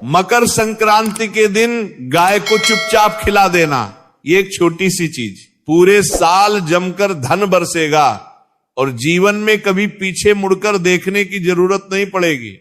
मकर संक्रांति के दिन गाय को चुपचाप खिला देना, ये एक छोटी सी चीज पूरे साल जमकर धन बरसेगा और जीवन में कभी पीछे मुड़कर देखने की जरूरत नहीं पड़ेगी।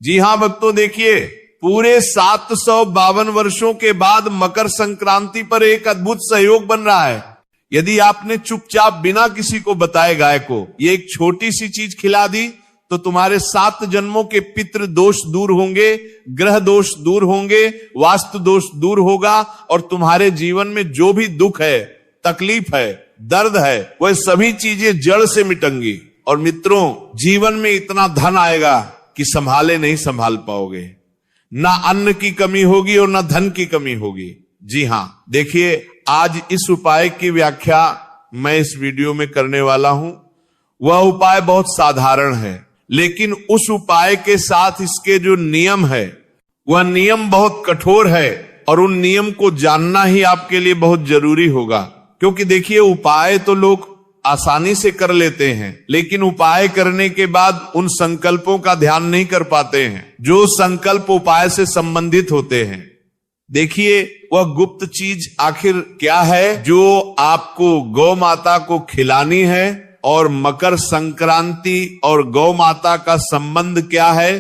जी हां भक्तों, देखिए पूरे 752 वर्षों के बाद मकर संक्रांति पर एक अद्भुत सहयोग बन रहा है। यदि आपने चुपचाप बिना किसी को बताए गाय को ये एक छोटी सी चीज खिला दी तो तुम्हारे 7 जन्मों के पितृ दोष दूर होंगे, ग्रह दोष दूर होंगे, वास्तु दोष दूर होगा और तुम्हारे जीवन में जो भी दुख है, तकलीफ है, दर्द है, वह सभी चीजें जड़ से मिटेंगी। और मित्रों, जीवन में इतना धन आएगा कि संभाले नहीं संभाल पाओगे। ना अन्न की कमी होगी और ना धन की कमी होगी। जी हां, देखिए आज इस उपाय की व्याख्या मैं इस वीडियो में करने वाला हूं। वह उपाय बहुत साधारण है, लेकिन उस उपाय के साथ इसके जो नियम है वह नियम बहुत कठोर है और उन नियम को जानना ही आपके लिए बहुत जरूरी होगा। क्योंकि देखिए उपाय तो लोग आसानी से कर लेते हैं, लेकिन उपाय करने के बाद उन संकल्पों का ध्यान नहीं कर पाते हैं जो संकल्प उपाय से संबंधित होते हैं। देखिए वह गुप्त चीज आखिर क्या है जो आपको गौ माता को खिलानी है और मकर संक्रांति और गौ माता का संबंध क्या है,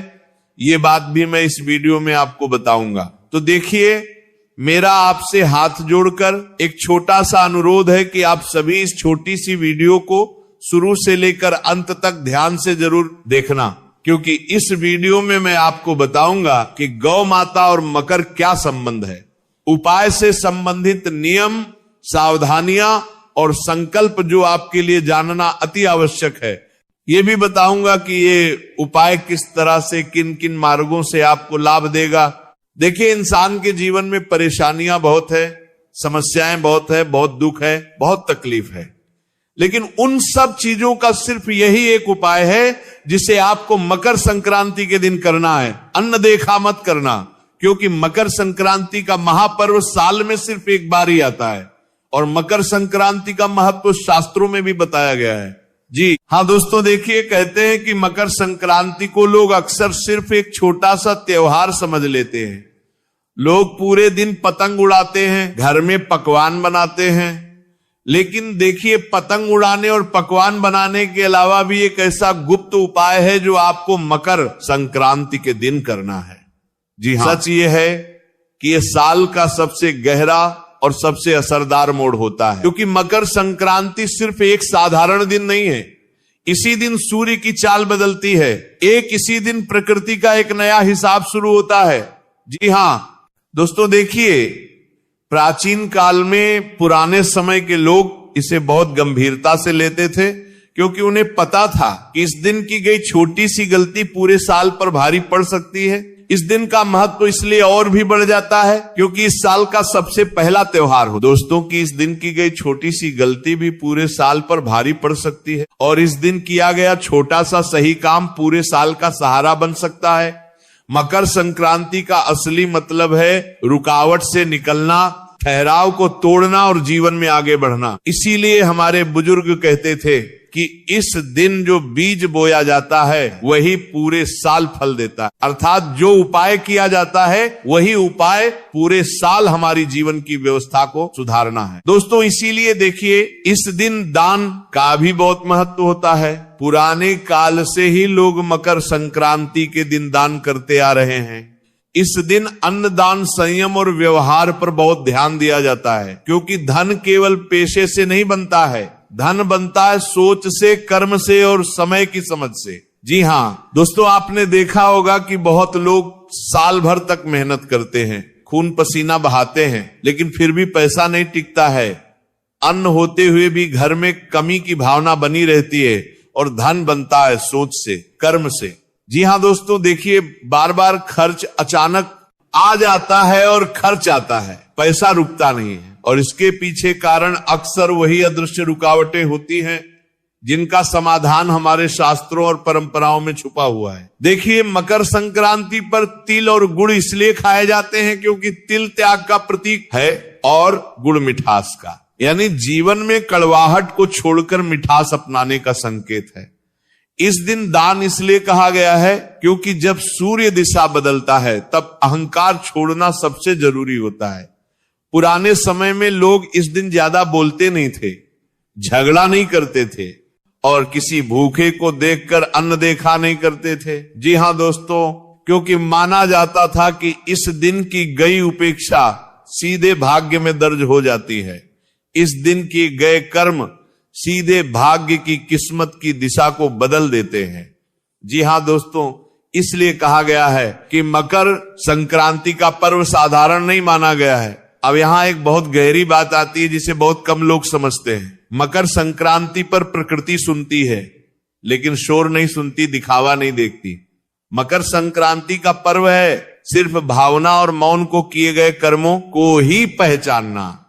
ये बात भी मैं इस वीडियो में आपको बताऊंगा। तो देखिए मेरा आपसे हाथ जोड़कर एक छोटा सा अनुरोध है कि आप सभी इस छोटी सी वीडियो को शुरू से लेकर अंत तक ध्यान से जरूर देखना, क्योंकि इस वीडियो में मैं आपको बताऊंगा कि गौ माता और मकर क्या संबंध है, उपाय से संबंधित नियम, सावधानियां और संकल्प जो आपके लिए जानना अति आवश्यक है। ये भी बताऊंगा कि ये उपाय किस तरह से, किन किन मार्गों से आपको लाभ देगा। देखिए इंसान के जीवन में परेशानियां बहुत है, समस्याएं बहुत है, बहुत दुख है, बहुत तकलीफ है, लेकिन उन सब चीजों का सिर्फ यही एक उपाय है जिसे आपको मकर संक्रांति के दिन करना है। अन्न देखा मत करना, क्योंकि मकर संक्रांति का महापर्व साल में सिर्फ एक बार ही आता है और मकर संक्रांति का महत्व शास्त्रों में भी बताया गया है। जी हाँ दोस्तों, देखिए कहते हैं कि मकर संक्रांति को लोग अक्सर सिर्फ एक छोटा सा त्योहार समझ लेते हैं। लोग पूरे दिन पतंग उड़ाते हैं, घर में पकवान बनाते हैं, लेकिन देखिए पतंग उड़ाने और पकवान बनाने के अलावा भी एक ऐसा गुप्त उपाय है जो आपको मकर संक्रांति के दिन करना है। जी हाँ, सच ये है कि ये साल का सबसे गहरा और सबसे असरदार मोड़ होता है, क्योंकि मकर संक्रांति सिर्फ एक साधारण दिन नहीं है। इसी दिन सूर्य की चाल बदलती है, इसी दिन प्रकृति का एक नया हिसाब शुरू होता है। जी हाँ दोस्तों, देखिए प्राचीन काल में पुराने समय के लोग इसे बहुत गंभीरता से लेते थे, क्योंकि उन्हें पता था कि इस दिन की गई छोटी सी गलती पूरे साल पर भारी पड़ सकती है। इस दिन का महत्व इसलिए और भी बढ़ जाता है क्योंकि इस साल का सबसे पहला त्योहार हो। दोस्तों की इस दिन की गई छोटी सी गलती भी पूरे साल पर भारी पड़ सकती है और इस दिन किया गया छोटा सा सही काम पूरे साल का सहारा बन सकता है। मकर संक्रांति का असली मतलब है रुकावट से निकलना, ठहराव को तोड़ना और जीवन में आगे बढ़ना। इसीलिए हमारे बुजुर्ग कहते थे कि इस दिन जो बीज बोया जाता है वही पूरे साल फल देता है, अर्थात जो उपाय किया जाता है वही उपाय पूरे साल हमारी जीवन की व्यवस्था को सुधारना है। दोस्तों इसीलिए देखिए इस दिन दान का भी बहुत महत्व होता है। पुराने काल से ही लोग मकर संक्रांति के दिन दान करते आ रहे हैं। इस दिन अन्नदान, संयम और व्यवहार पर बहुत ध्यान दिया जाता है, क्योंकि धन केवल पेशे से नहीं बनता है, धन बनता है सोच से, कर्म से और समय की समझ से। जी हाँ दोस्तों, आपने देखा होगा कि बहुत लोग साल भर तक मेहनत करते हैं, खून पसीना बहाते हैं, लेकिन फिर भी पैसा नहीं टिकता है। अन्न होते हुए भी घर में कमी की भावना बनी रहती है और धन बनता है सोच से, कर्म से। जी हाँ दोस्तों, देखिए बार बार खर्च अचानक आ जाता है और खर्च आता है, पैसा रुकता नहीं है और इसके पीछे कारण अक्सर वही अदृश्य रुकावटें होती हैं जिनका समाधान हमारे शास्त्रों और परंपराओं में छुपा हुआ है। देखिए मकर संक्रांति पर तिल और गुड़ इसलिए खाए जाते हैं क्योंकि तिल त्याग का प्रतीक है और गुड़ मिठास का, यानी जीवन में कड़वाहट को छोड़कर मिठास अपनाने का संकेत है। इस दिन दान इसलिए कहा गया है क्योंकि जब सूर्य दिशा बदलता है तब अहंकार छोड़ना सबसे जरूरी होता है। पुराने समय में लोग इस दिन ज्यादा बोलते नहीं थे, झगड़ा नहीं करते थे और किसी भूखे को देखकर अन्न देखा नहीं करते थे। जी हां दोस्तों, क्योंकि माना जाता था कि इस दिन की गई उपेक्षा सीधे भाग्य में दर्ज हो जाती है। इस दिन के गए कर्म सीधे भाग्य की किस्मत की दिशा को बदल देते हैं। जी हां दोस्तों, इसलिए कहा गया है कि मकर संक्रांति का पर्व साधारण नहीं माना गया है। अब यहां एक बहुत गहरी बात आती है जिसे बहुत कम लोग समझते हैं। मकर संक्रांति पर प्रकृति सुनती है लेकिन शोर नहीं सुनती, दिखावा नहीं देखती। मकर संक्रांति का पर्व है सिर्फ भावना और मौन को किए गए कर्मों को ही पहचानना,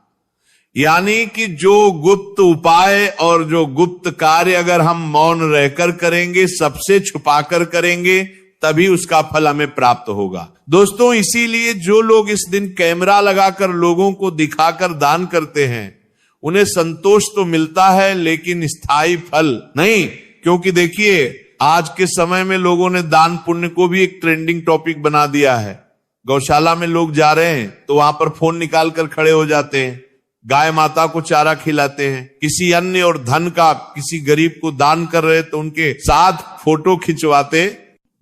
यानी कि जो गुप्त उपाय और जो गुप्त कार्य अगर हम मौन रहकर करेंगे, सबसे छुपाकर करेंगे, तभी उसका फल हमें प्राप्त होगा। दोस्तों, इसीलिए जो लोग इस दिन कैमरा लगाकर लोगों को दिखाकर दान करते हैं उन्हें संतोष तो मिलता है लेकिन स्थायी फल नहीं। क्योंकि देखिए, आज के समय में लोगों ने दान पुण्य को भी एक ट्रेंडिंग टॉपिक बना दिया है। गौशाला में लोग जा रहे हैं तो वहां पर फोन निकाल कर खड़े हो जाते हैं, गाय माता को चारा खिलाते हैं, किसी अन्य और धन का किसी गरीब को दान कर रहे तो उनके साथ फोटो खिंचवाते,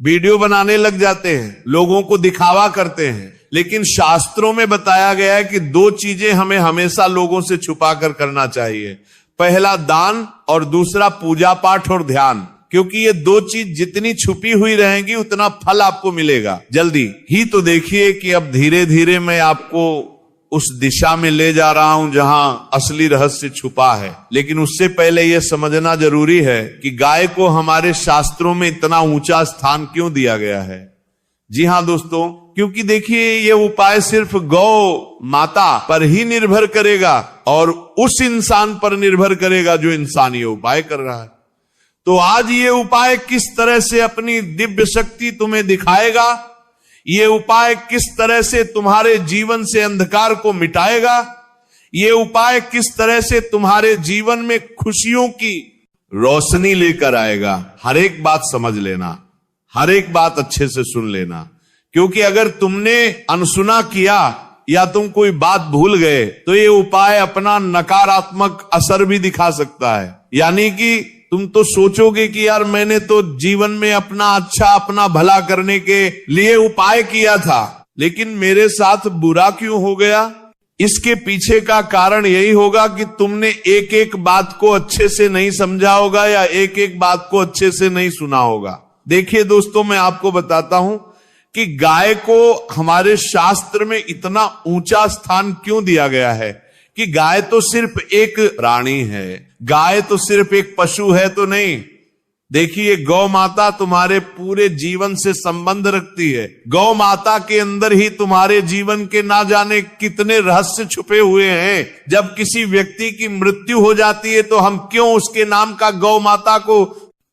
वीडियो बनाने लग जाते हैं, लोगों को दिखावा करते हैं। लेकिन शास्त्रों में बताया गया है कि दो चीजें हमें हमेशा लोगों से छुपा कर करना चाहिए। पहला दान और दूसरा पूजा पाठ और ध्यान, क्योंकि ये दो चीज जितनी छुपी हुई रहेंगी उतना फल आपको मिलेगा जल्दी ही। तो देखिए कि अब धीरे धीरे मैं आपको उस दिशा में ले जा रहा हूं जहां असली रहस्य छुपा है। लेकिन उससे पहले यह समझना जरूरी है कि गाय को हमारे शास्त्रों में इतना ऊंचा स्थान क्यों दिया गया है। जी हां दोस्तों, क्योंकि देखिए ये उपाय सिर्फ गौ माता पर ही निर्भर करेगा और उस इंसान पर निर्भर करेगा जो इंसान ये उपाय कर रहा है। तो आज ये उपाय किस तरह से अपनी दिव्य शक्ति तुम्हें दिखाएगा, ये उपाय किस तरह से तुम्हारे जीवन से अंधकार को मिटाएगा, ये उपाय किस तरह से तुम्हारे जीवन में खुशियों की रोशनी लेकर आएगा। हर एक बात समझ लेना, हर एक बात अच्छे से सुन लेना, क्योंकि अगर तुमने अनसुना किया या तुम कोई बात भूल गए तो ये उपाय अपना नकारात्मक असर भी दिखा सकता है। यानी कि तुम तो सोचोगे कि यार मैंने तो जीवन में अपना अच्छा, अपना भला करने के लिए उपाय किया था, लेकिन मेरे साथ बुरा क्यों हो गया। इसके पीछे का कारण यही होगा कि तुमने एक एक बात को अच्छे से नहीं समझा होगा या एक एक बात को अच्छे से नहीं सुना होगा। देखिए दोस्तों, मैं आपको बताता हूं कि गाय को हमारे शास्त्र में इतना ऊंचा स्थान क्यों दिया गया है कि गाय तो सिर्फ एक प्राणी है, गाय तो सिर्फ एक पशु है तो नहीं। देखिए, गौ माता तुम्हारे पूरे जीवन से संबंध रखती है। गौ माता के अंदर ही तुम्हारे जीवन के ना जाने कितने रहस्य छुपे हुए हैं। जब किसी व्यक्ति की मृत्यु हो जाती है तो हम क्यों उसके नाम का गौ माता को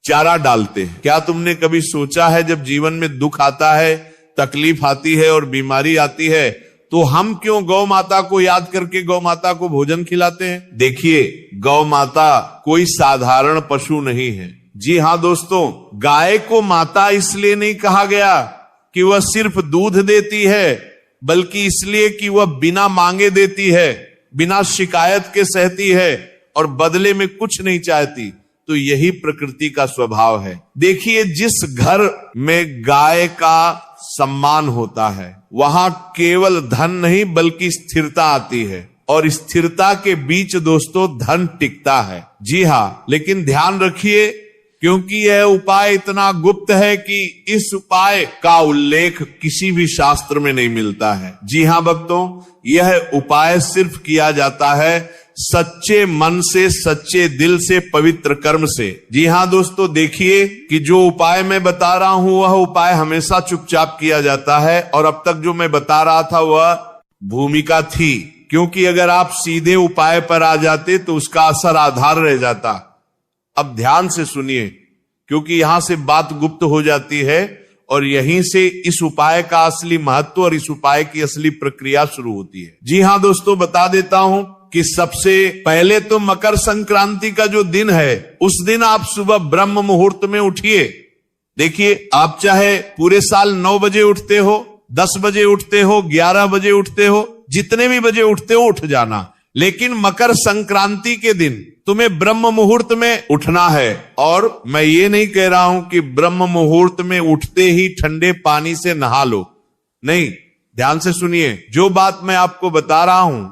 चारा डालते हैं। क्या तुमने कभी सोचा है जब जीवन में दुख आता है, तकलीफ आती है और बीमारी आती है तो हम क्यों गौ माता को याद करके गौ माता को भोजन खिलाते हैं। देखिए, गौ माता कोई साधारण पशु नहीं है। जी हां दोस्तों, गाय को माता इसलिए नहीं कहा गया कि वह सिर्फ दूध देती है, बल्कि इसलिए कि वह बिना मांगे देती है, बिना शिकायत के सहती है और बदले में कुछ नहीं चाहती। तो यही प्रकृति का स्वभाव है। देखिए, जिस घर में गाय का सम्मान होता है वहां केवल धन नहीं बल्कि स्थिरता आती है, और स्थिरता के बीच दोस्तों धन टिकता है। जी हां, लेकिन ध्यान रखिए, क्योंकि यह उपाय इतना गुप्त है कि इस उपाय का उल्लेख किसी भी शास्त्र में नहीं मिलता है। जी हां भक्तों, यह उपाय सिर्फ किया जाता है सच्चे मन से, सच्चे दिल से, पवित्र कर्म से। जी हां दोस्तों, देखिए कि जो उपाय मैं बता रहा हूं वह उपाय हमेशा चुपचाप किया जाता है, और अब तक जो मैं बता रहा था वह भूमिका थी, क्योंकि अगर आप सीधे उपाय पर आ जाते तो उसका असर आधार रह जाता। अब ध्यान से सुनिए, क्योंकि यहां से बात गुप्त हो जाती है और यहीं से इस उपाय का असली महत्व और इस उपाय की असली प्रक्रिया शुरू होती है। जी हां दोस्तों, बता देता हूं कि सबसे पहले तो मकर संक्रांति का जो दिन है उस दिन आप सुबह ब्रह्म मुहूर्त में उठिए। देखिए, आप चाहे पूरे साल 9 बजे उठते हो, 10 बजे उठते हो, 11 बजे उठते हो, जितने भी बजे उठते हो उठ जाना, लेकिन मकर संक्रांति के दिन तुम्हें ब्रह्म मुहूर्त में उठना है। और मैं ये नहीं कह रहा हूं कि ब्रह्म मुहूर्त में उठते ही ठंडे पानी से नहा लो, नहीं, ध्यान से सुनिए। जो बात मैं आपको बता रहा हूं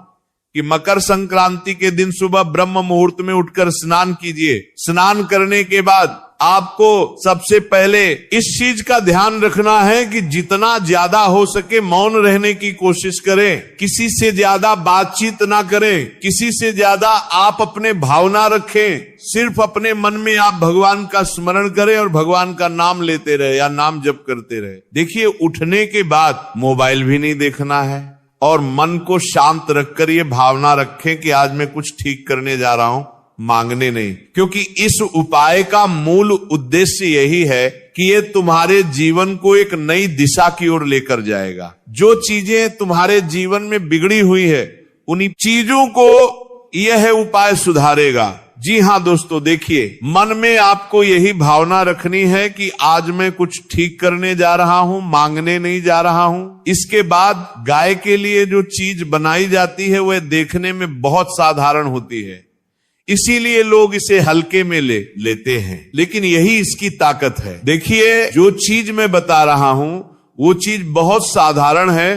कि मकर संक्रांति के दिन सुबह ब्रह्म मुहूर्त में उठकर स्नान कीजिए। स्नान करने के बाद आपको सबसे पहले इस चीज का ध्यान रखना है कि जितना ज्यादा हो सके मौन रहने की कोशिश करें, किसी से ज्यादा बातचीत ना करें, किसी से ज्यादा आप अपने भावना रखें, सिर्फ अपने मन में आप भगवान का स्मरण करें और भगवान का नाम लेते रहे या नाम जप करते रहे। देखिए, उठने के बाद मोबाइल भी नहीं देखना है और मन को शांत रखकर ये भावना रखें कि आज मैं कुछ ठीक करने जा रहा हूं, मांगने नहीं। क्योंकि इस उपाय का मूल उद्देश्य यही है कि ये तुम्हारे जीवन को एक नई दिशा की ओर लेकर जाएगा। जो चीजें तुम्हारे जीवन में बिगड़ी हुई है उन्हीं चीजों को यह उपाय सुधारेगा। जी हाँ दोस्तों, देखिए, मन में आपको यही भावना रखनी है कि आज मैं कुछ ठीक करने जा रहा हूं, मांगने नहीं जा रहा हूं। इसके बाद गाय के लिए जो चीज बनाई जाती है वह देखने में बहुत साधारण होती है, इसीलिए लोग इसे हल्के में लेते हैं, लेकिन यही इसकी ताकत है। देखिए, जो चीज मैं बता रहा हूं वो चीज बहुत साधारण है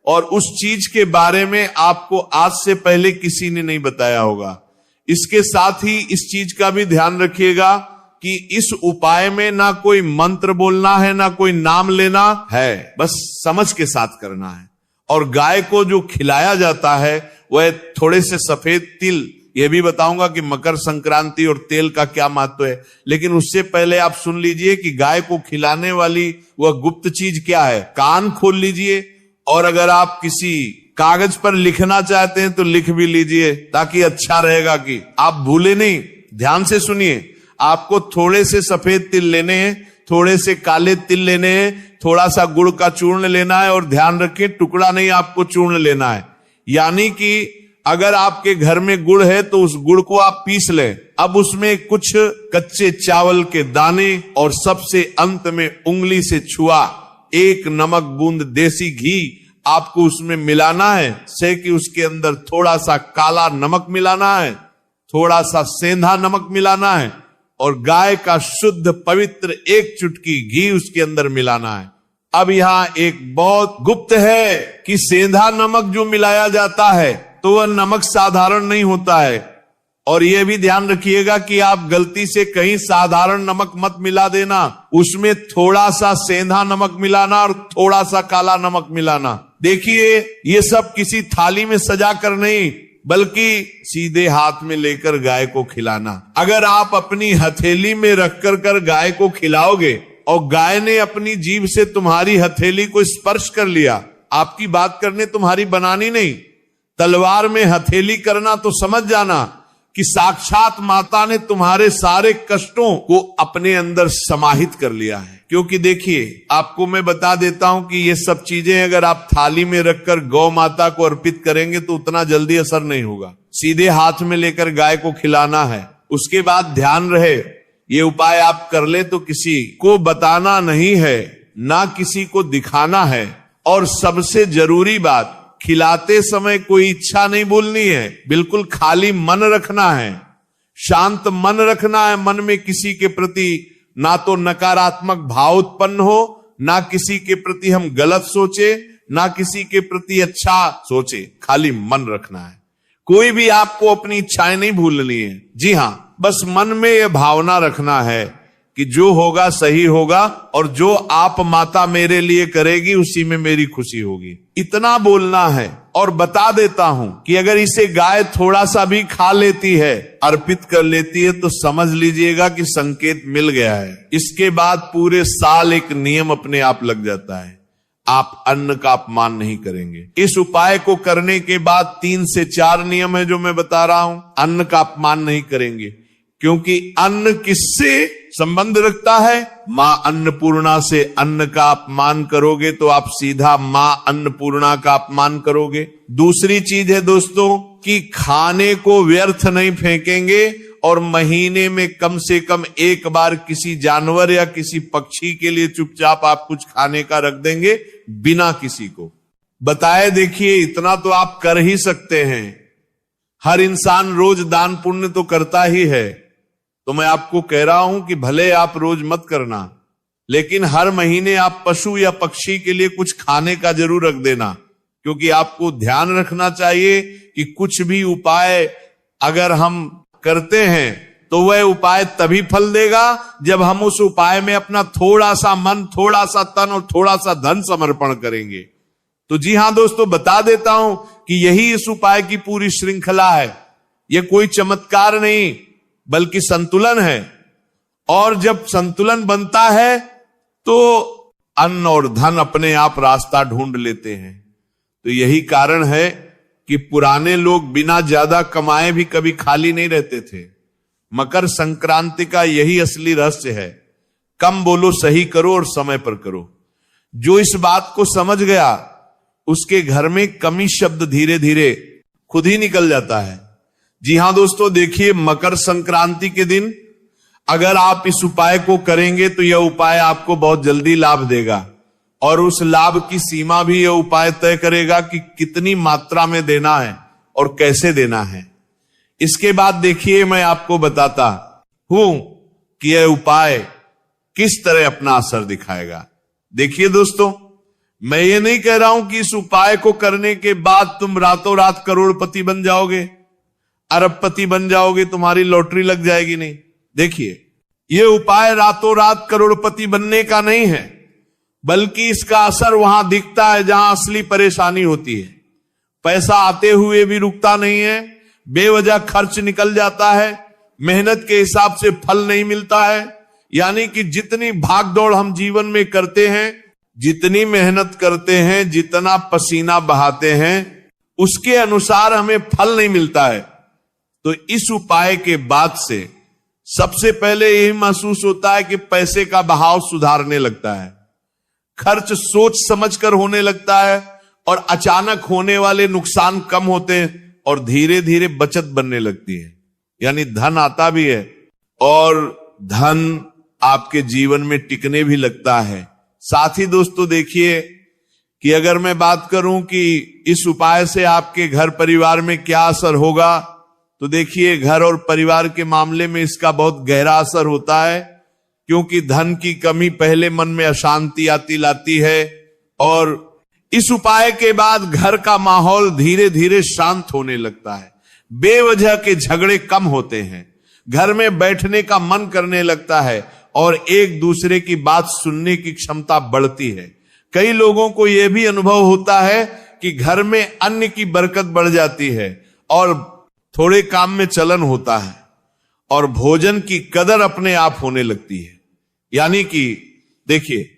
और उस चीज के बारे में आपको आज से पहले किसी ने नहीं बताया होगा। इसके साथ ही इस चीज का भी ध्यान रखिएगा कि इस उपाय में ना कोई मंत्र बोलना है, ना कोई नाम लेना है, बस समझ के साथ करना है। और गाय को जो खिलाया जाता है वह थोड़े से सफेद तिल, यह भी बताऊंगा कि मकर संक्रांति और तेल का क्या महत्व है, लेकिन उससे पहले आप सुन लीजिए कि गाय को खिलाने वाली वह गुप्त चीज क्या है। कान खोल लीजिए और अगर आप किसी कागज पर लिखना चाहते हैं तो लिख भी लीजिए, ताकि अच्छा रहेगा कि आप भूले नहीं। ध्यान से सुनिए, आपको थोड़े से सफेद तिल लेने हैं, थोड़े से काले तिल लेने हैं, थोड़ा सा गुड़ का चूर्ण लेना है और ध्यान रखें टुकड़ा नहीं, आपको चूर्ण लेना है। यानी कि अगर आपके घर में गुड़ है तो उस गुड़ को आप पीस लें। अब उसमें कुछ कच्चे चावल के दाने और सबसे अंत में उंगली से छुआ 1 नमक बूंद देसी घी आपको उसमें मिलाना है। से कि उसके अंदर थोड़ा सा काला नमक मिलाना है, थोड़ा सा सेंधा नमक मिलाना है और गाय का शुद्ध पवित्र 1 चुटकी घी उसके अंदर मिलाना है। अब यहां एक बहुत गुप्त है कि सेंधा नमक जो मिलाया जाता है तो वह नमक साधारण नहीं होता है। और यह भी ध्यान रखिएगा कि आप गलती से कहीं साधारण नमक मत मिला देना, उसमें थोड़ा सा सेंधा नमक मिलाना और थोड़ा सा काला नमक मिलाना। देखिए, ये सब किसी थाली में सजा कर नहीं, बल्कि सीधे हाथ में लेकर गाय को खिलाना। अगर आप अपनी हथेली में रखकर कर गाय को खिलाओगे और गाय ने अपनी जीभ से तुम्हारी हथेली को स्पर्श कर लिया, आपकी बात करने तुम्हारी बनानी नहीं, तलवार में हथेली करना, तो समझ जाना कि साक्षात माता ने तुम्हारे सारे कष्टों को अपने अंदर समाहित कर लिया है। क्योंकि देखिए, आपको मैं बता देता हूं कि ये सब चीजें अगर आप थाली में रखकर गौ माता को अर्पित करेंगे तो उतना जल्दी असर नहीं होगा। सीधे हाथ में लेकर गाय को खिलाना है। उसके बाद ध्यान रहे, ये उपाय आप कर ले तो किसी को बताना नहीं है, ना किसी को दिखाना है। और सबसे जरूरी बात, खिलाते समय कोई इच्छा नहीं बोलनी है, बिल्कुल खाली मन रखना है, शांत मन रखना है। मन में किसी के प्रति ना तो नकारात्मक भाव उत्पन्न हो, ना किसी के प्रति हम गलत सोचे, ना किसी के प्रति अच्छा सोचे, खाली मन रखना है। कोई भी आपको अपनी इच्छाएं नहीं भूलनी है। जी हां, बस मन में यह भावना रखना है कि जो होगा सही होगा और जो आप माता मेरे लिए करेगी उसी में मेरी खुशी होगी, इतना बोलना है। और बता देता हूं कि अगर इसे गाय थोड़ा सा भी खा लेती है, अर्पित कर लेती है, तो समझ लीजिएगा कि संकेत मिल गया है। इसके बाद पूरे साल एक नियम अपने आप लग जाता है, आप अन्न का अपमान नहीं करेंगे। इस उपाय को करने के बाद 3 से 4 नियम है जो मैं बता रहा हूं। अन्न का अपमान नहीं करेंगे, क्योंकि अन्न किससे संबंध रखता है? मां अन्नपूर्णा से। अन्न का अपमान करोगे तो आप सीधा मां अन्नपूर्णा का अपमान करोगे। दूसरी चीज है दोस्तों, कि खाने को व्यर्थ नहीं फेंकेंगे और महीने में कम से कम एक बार किसी जानवर या किसी पक्षी के लिए चुपचाप आप कुछ खाने का रख देंगे बिना किसी को बताए। देखिए, इतना तो आप कर ही सकते हैं। हर इंसान रोज दान पुण्य तो करता ही है, तो मैं आपको कह रहा हूं कि भले आप रोज मत करना, लेकिन हर महीने आप पशु या पक्षी के लिए कुछ खाने का जरूर रख देना, क्योंकि आपको ध्यान रखना चाहिए कि कुछ भी उपाय अगर हम करते हैं तो वह उपाय तभी फल देगा जब हम उस उपाय में अपना थोड़ा सा मन, थोड़ा सा तन और थोड़ा सा धन समर्पण करेंगे। तो जी हां दोस्तों, बता देता हूं कि यही इस उपाय की पूरी श्रृंखला है। यह कोई चमत्कार नहीं बल्कि संतुलन है, और जब संतुलन बनता है तो अन्न और धन अपने आप रास्ता ढूंढ लेते हैं। तो यही कारण है कि पुराने लोग बिना ज्यादा कमाए भी कभी खाली नहीं रहते थे। मकर संक्रांति का यही असली रहस्य है। कम बोलो, सही करो और समय पर करो। जो इस बात को समझ गया उसके घर में कमी शब्द धीरे धीरे खुद ही निकल जाता है। जी हां दोस्तों, देखिए, मकर संक्रांति के दिन अगर आप इस उपाय को करेंगे तो यह उपाय आपको बहुत जल्दी लाभ देगा, और उस लाभ की सीमा भी यह उपाय तय करेगा कि कितनी मात्रा में देना है और कैसे देना है। इसके बाद देखिए, मैं आपको बताता हूं कि यह उपाय किस तरह अपना असर दिखाएगा। देखिए दोस्तों, मैं ये नहीं कह रहा हूं कि इस उपाय को करने के बाद तुम रातों रात करोड़पति बन जाओगे, अरबपति बन जाओगे, तुम्हारी लॉटरी लग जाएगी। नहीं, देखिए, यह उपाय रातों रात करोड़पति बनने का नहीं है, बल्कि इसका असर वहां दिखता है जहां असली परेशानी होती है। पैसा आते हुए भी रुकता नहीं है, बेवजह खर्च निकल जाता है, मेहनत के हिसाब से फल नहीं मिलता है। यानी कि जितनी भागदौड़ हम जीवन में करते हैं, जितनी मेहनत करते हैं, जितना पसीना बहाते हैं, उसके अनुसार हमें फल नहीं मिलता है। तो इस उपाय के बाद से सबसे पहले यही महसूस होता है कि पैसे का बहाव सुधारने लगता है, खर्च सोच समझकर होने लगता है, और अचानक होने वाले नुकसान कम होते हैं और धीरे धीरे बचत बनने लगती है। यानी धन आता भी है और धन आपके जीवन में टिकने भी लगता है। साथ ही दोस्तों देखिए कि अगर मैं बात करूं कि इस उपाय से आपके घर परिवार में क्या असर होगा, तो देखिए, घर और परिवार के मामले में इसका बहुत गहरा असर होता है, क्योंकि धन की कमी पहले मन में अशांति आती लाती है, और इस उपाय के बाद घर का माहौल धीरे धीरे शांत होने लगता है। बेवजह के झगड़े कम होते हैं, घर में बैठने का मन करने लगता है, और एक दूसरे की बात सुनने की क्षमता बढ़ती है। कई लोगों को यह भी अनुभव होता है कि घर में अन्न की बरकत बढ़ जाती है और थोड़े काम में चलन होता है, और भोजन की कदर अपने आप होने लगती है। यानी कि देखिए,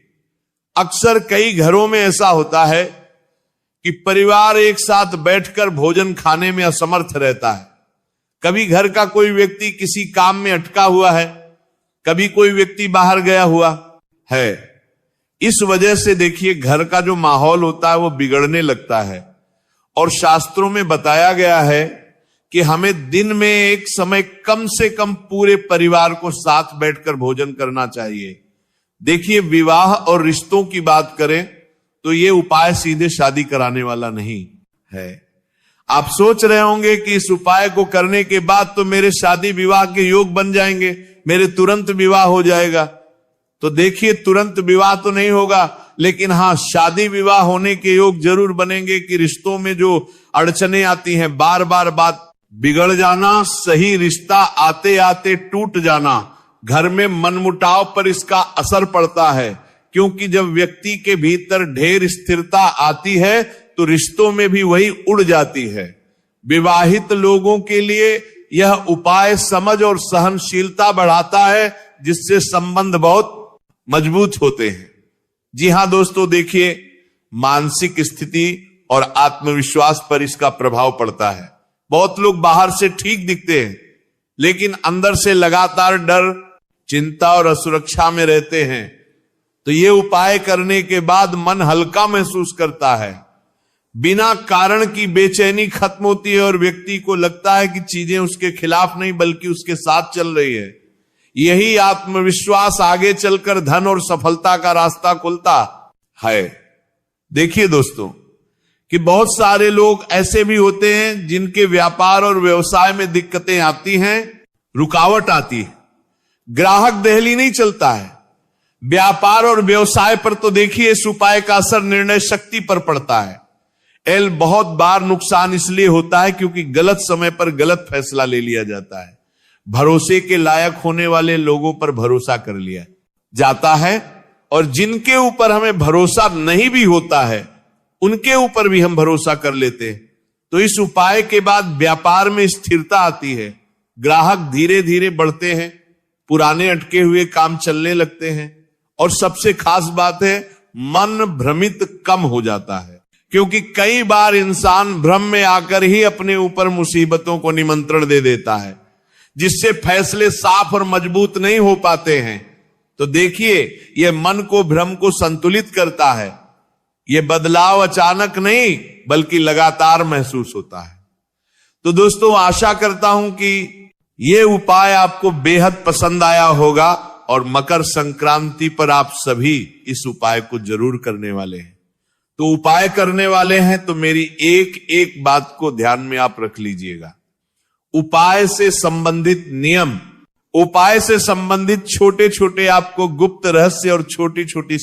अक्सर कई घरों में ऐसा होता है कि परिवार एक साथ बैठकर भोजन खाने में असमर्थ रहता है। कभी घर का कोई व्यक्ति किसी काम में अटका हुआ है, कभी कोई व्यक्ति बाहर गया हुआ है। इस वजह से देखिए, घर का जो माहौल होता है वो बिगड़ने लगता है, और शास्त्रों में बताया गया है कि हमें दिन में एक समय कम से कम पूरे परिवार को साथ बैठकर भोजन करना चाहिए। देखिए, विवाह और रिश्तों की बात करें तो ये उपाय सीधे शादी कराने वाला नहीं है। आप सोच रहे होंगे कि इस उपाय को करने के बाद तो मेरे शादी विवाह के योग बन जाएंगे, मेरे तुरंत विवाह हो जाएगा। तो देखिए, तुरंत विवाह तो नहीं होगा, लेकिन हाँ, शादी विवाह होने के योग जरूर बनेंगे कि रिश्तों में जो अड़चने आती हैं, बार बार बात बिगड़ जाना, सही रिश्ता आते आते टूट जाना, घर में मनमुटाव पर इसका असर पड़ता है। क्योंकि जब व्यक्ति के भीतर ढेर स्थिरता आती है तो रिश्तों में भी वही उड़ जाती है। विवाहित लोगों के लिए यह उपाय समझ और सहनशीलता बढ़ाता है, जिससे संबंध बहुत मजबूत होते हैं। जी हां दोस्तों, देखिए, मानसिक स्थिति और आत्मविश्वास पर इसका प्रभाव पड़ता है। बहुत लोग बाहर से ठीक दिखते हैं, लेकिन अंदर से लगातार डर, चिंता और असुरक्षा में रहते हैं। तो ये उपाय करने के बाद मन हल्का महसूस करता है, बिना कारण की बेचैनी खत्म होती है और व्यक्ति को लगता है कि चीजें उसके खिलाफ नहीं बल्कि उसके साथ चल रही है। यही आत्मविश्वास आगे चलकर धन और सफलता का रास्ता खुलता है। देखिए दोस्तों कि बहुत सारे लोग ऐसे भी होते हैं जिनके व्यापार और व्यवसाय में दिक्कतें आती हैं, रुकावट आती है, ग्राहक दहली नहीं चलता है। व्यापार और व्यवसाय पर तो देखिए इस उपाय का असर निर्णय शक्ति पर पड़ता है। बहुत बार नुकसान इसलिए होता है क्योंकि गलत समय पर गलत फैसला ले लिया जाता है। भरोसे के लायक होने वाले लोगों पर भरोसा कर लिया जाता है और जिनके ऊपर हमें भरोसा नहीं भी होता है उनके ऊपर भी हम भरोसा कर लेते हैं। तो इस उपाय के बाद व्यापार में स्थिरता आती है, ग्राहक धीरे धीरे बढ़ते हैं, पुराने अटके हुए काम चलने लगते हैं और सबसे खास बात है मन भ्रमित कम हो जाता है। क्योंकि कई बार इंसान भ्रम में आकर ही अपने ऊपर मुसीबतों को निमंत्रण दे देता है, जिससे फैसले साफ और मजबूत नहीं हो पाते हैं। तो देखिए यह मन को भ्रम को संतुलित करता है। यह बदलाव अचानक नहीं बल्कि लगातार महसूस होता है। तो दोस्तों आशा करता हूं कि यह उपाय आपको बेहद पसंद आया होगा और मकर संक्रांति पर आप सभी इस उपाय को जरूर करने वाले हैं। तो उपाय करने वाले हैं तो मेरी एक एक बात को ध्यान में आप रख लीजिएगा। उपाय से संबंधित नियम, उपाय से संबंधित छोटे छोटे आपको गुप्त रहस्य और छोटी छोटी